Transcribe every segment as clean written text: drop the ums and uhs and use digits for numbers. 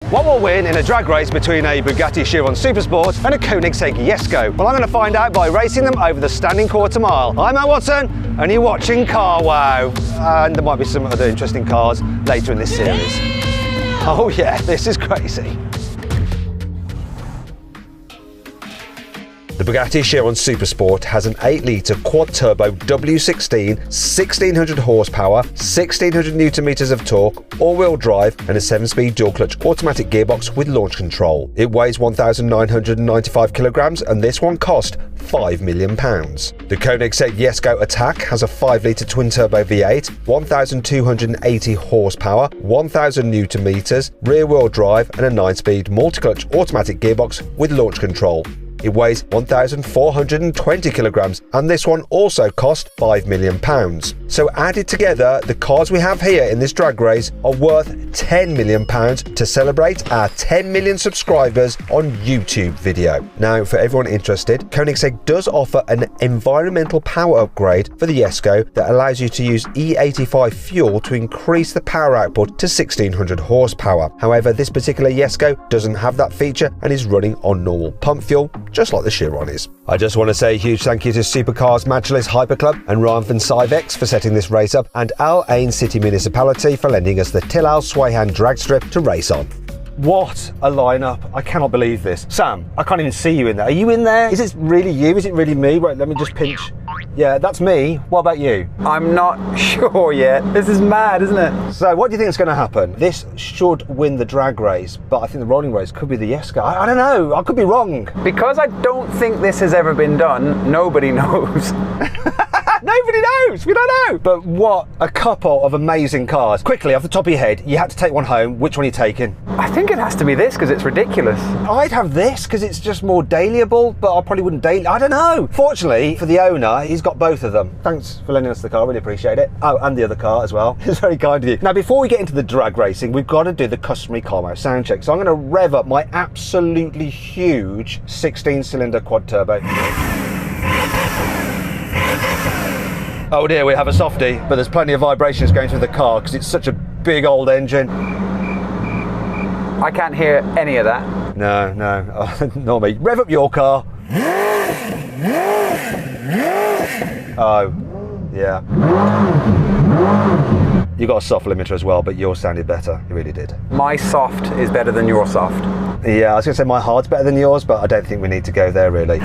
What will win in a drag race between a Bugatti Chiron Super Sport and a Koenigsegg Jesko? Well, I'm going to find out by racing them over the standing quarter mile. I'm Matt Watson, and you're watching Car Wow. And there might be some other interesting cars later in this series. Oh yeah, this is crazy. The Bugatti Chiron Super Sport has an 8-litre quad-turbo W16, 1600 horsepower, 1600 Nm of torque, all-wheel drive and a 7-speed dual-clutch automatic gearbox with launch control. It weighs 1,995 kilograms and this one cost £5 million. The Koenigsegg Jesko Attack has a 5-litre twin-turbo V8, 1,280 horsepower, 1,000 Nm, rear-wheel drive and a 9-speed multi-clutch automatic gearbox with launch control. It weighs 1,420 kilograms and this one also cost £5 million. So added together, the cars we have here in this drag race are worth £10 million to celebrate our 10 million subscribers on YouTube video. Now, for everyone interested, Koenigsegg does offer an environmental power upgrade for the Jesko that allows you to use E85 fuel to increase the power output to 1,600 horsepower. However, this particular Jesko doesn't have that feature and is running on normal pump fuel, just like the Chiron is. I just want to say a huge thank you to Supercars Matchless Hyper Club and Ryan van Syvex for setting this race up, and Al Ain City Municipality for lending us the Tillal Swayhan drag strip to race on. What a lineup. I cannot believe this. Sam, I can't even see you in there. Are you in there? Is it really you? Is it really me? Wait, let me just pinch. Yeah, that's me. What about you? I'm not sure yet. This is mad, isn't it? So what do you think is going to happen? This should win the drag race, but I think the rolling race could be the Jesko. I don't know. I could be wrong. Because I don't think this has ever been done, nobody knows. Nobody knows. We don't know. But what a couple of amazing cars. Quickly, off the top of your head, you had to take one home. Which one are you taking? I think it has to be this because it's ridiculous. I'd have this because it's just more dailyable, but I probably wouldn't daily. I don't know. Fortunately for the owner, he's got both of them. Thanks for lending us the car. Really appreciate it. Oh, and the other car as well. It's very kind of you. Now, before we get into the drag racing, we've got to do the customary Car Wow sound check. So I'm going to rev up my absolutely huge 16-cylinder quad turbo. Oh dear, we have a softie, but there's plenty of vibrations going through the car because it's such a big old engine. I can't hear any of that. No, no, not me. Rev up your car. Oh, yeah. You got a soft limiter as well, but yours sounded better. You really did. My soft is better than your soft. Yeah, I was going to say my hard's better than yours, but I don't think we need to go there really.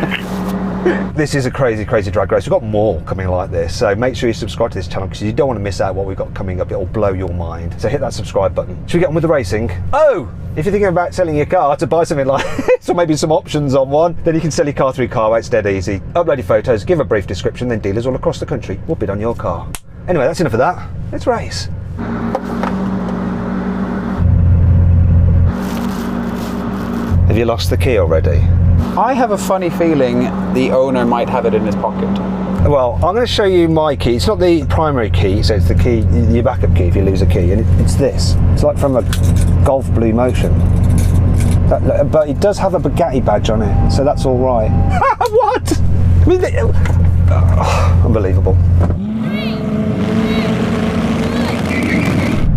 This is a crazy, crazy drag race. We've got more coming like this, so make sure you subscribe to this channel because you don't want to miss out what we've got coming up. It'll blow your mind. So hit that subscribe button. Should we get on with the racing? Oh, if you're thinking about selling your car to buy something like this, or maybe some options on one, then you can sell your car through Car Wow. It's dead easy. Upload your photos, give a brief description, then dealers all across the country will bid on your car. Anyway, that's enough of that. Let's race. Have you lost the key already? I have a funny feeling the owner might have it in his pocket. Well, I'm going to show you my key. It's not the primary key, so it's the key, your backup key if you lose a key, and it's this. It's like from a Golf Blue Motion. But it does have a Bugatti badge on it, so that's all right. What? I mean, unbelievable.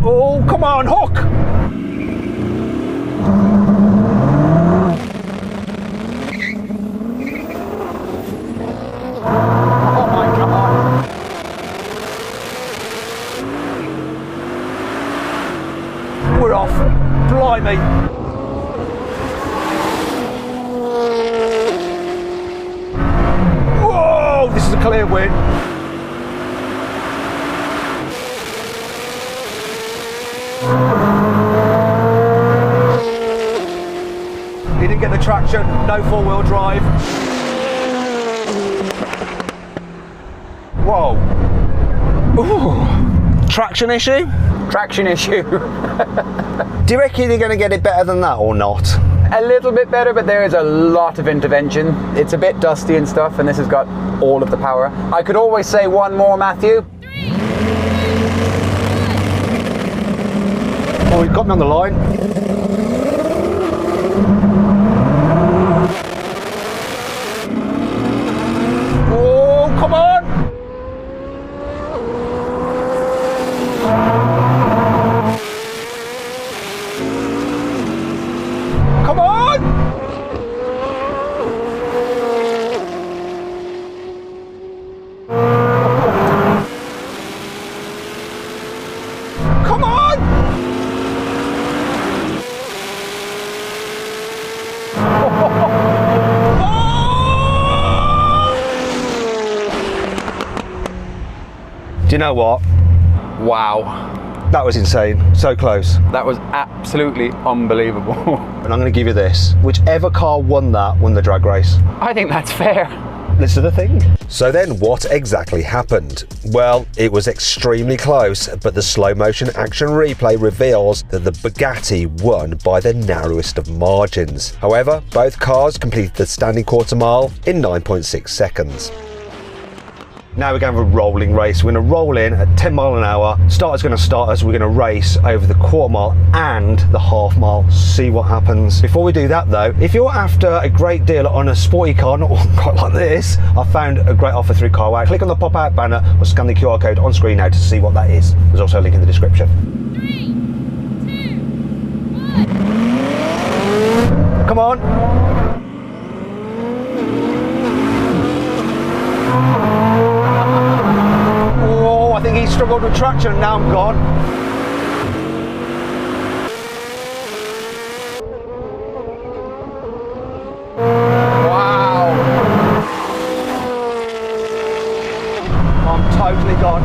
Oh, come on, hook! We're off. Blimey. Whoa, this is a clear win. He didn't get the traction, no four-wheel drive. Whoa. Ooh. Traction issue? Traction issue. Do you reckon you're going to get it better than that or not? A little bit better, but there is a lot of intervention. It's a bit dusty and stuff, and this has got all of the power. I could always say one more, Matthew. Oh, he got me on the line. Oh, come on! Come on! Come on! Do you know what? Wow. That was insane. So close. That was absolutely unbelievable. And I'm going to give you this. Whichever car won that won the drag race. I think that's fair. This is the thing. So then what exactly happened? Well, it was extremely close, but the slow motion action replay reveals that the Bugatti won by the narrowest of margins. However, both cars completed the standing quarter mile in 9.6 seconds. Now we're going to have a rolling race. We're going to roll in at 10 mile an hour. Starter's going to start us. We're going to race over the quarter mile and the half mile. See what happens. Before we do that though, if you're after a great deal on a sporty car, not quite like this, I found a great offer through CarWow. Click on the pop-out banner or scan the QR code on screen now to see what that is. There's also a link in the description. 3, 2, 1. Come on. I think he struggled with traction and now I'm gone. Wow. I'm totally gone.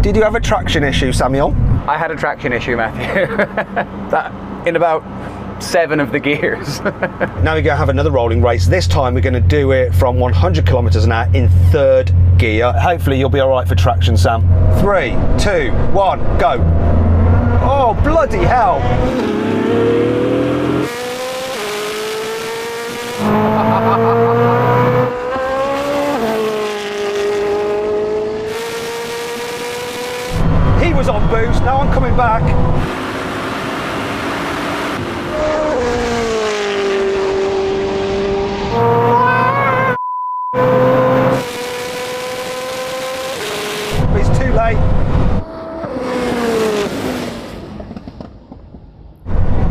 Did you have a traction issue, Samuel? I had a traction issue, Matthew. That in about 7 of the gears. Now we're going to have another rolling race. This time we're going to do it from 100 kilometers an hour in 3rd gear. Hopefully you'll be all right for traction, Sam. 3, 2, 1, go. Oh, bloody hell. He was on boost, now I'm coming back. It's too late.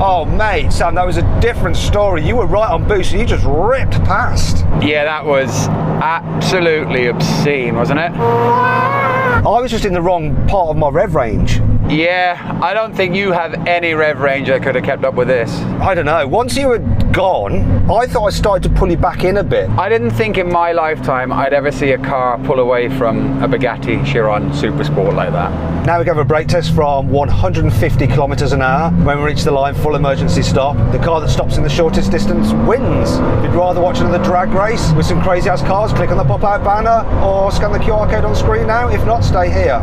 Oh mate, Sam, that was a different story. You were right on boost and you just ripped past. Yeah, that was absolutely obscene, wasn't it? I was just in the wrong part of my rev range. Yeah, I don't think you have any rev range that could have kept up with this. I don't know, once you had gone, I thought I started to pull you back in a bit. I didn't think in my lifetime I'd ever see a car pull away from a Bugatti Chiron Super Sport like that. Now we go for a brake test from 150 kilometers an hour. When we reach the line, full emergency stop. The car that stops in the shortest distance wins. If you'd rather watch another drag race with some crazy ass cars, click on the pop-out banner or scan the QR code on screen now. If not, stay here.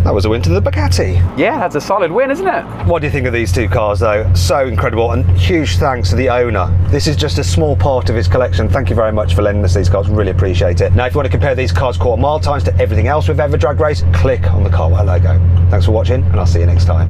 That was a win to the Bugatti. Yeah, that's a solid win, isn't it? What do you think of these two cars though? So incredible, and huge thanks to the owner. This is just a small part of his collection. Thank you very much for lending us these cars, really appreciate it. Now if you want to compare these cars quarter mile times to everything else we've ever drag raced, click on the CarWow logo. Thanks for watching and I'll see you next time.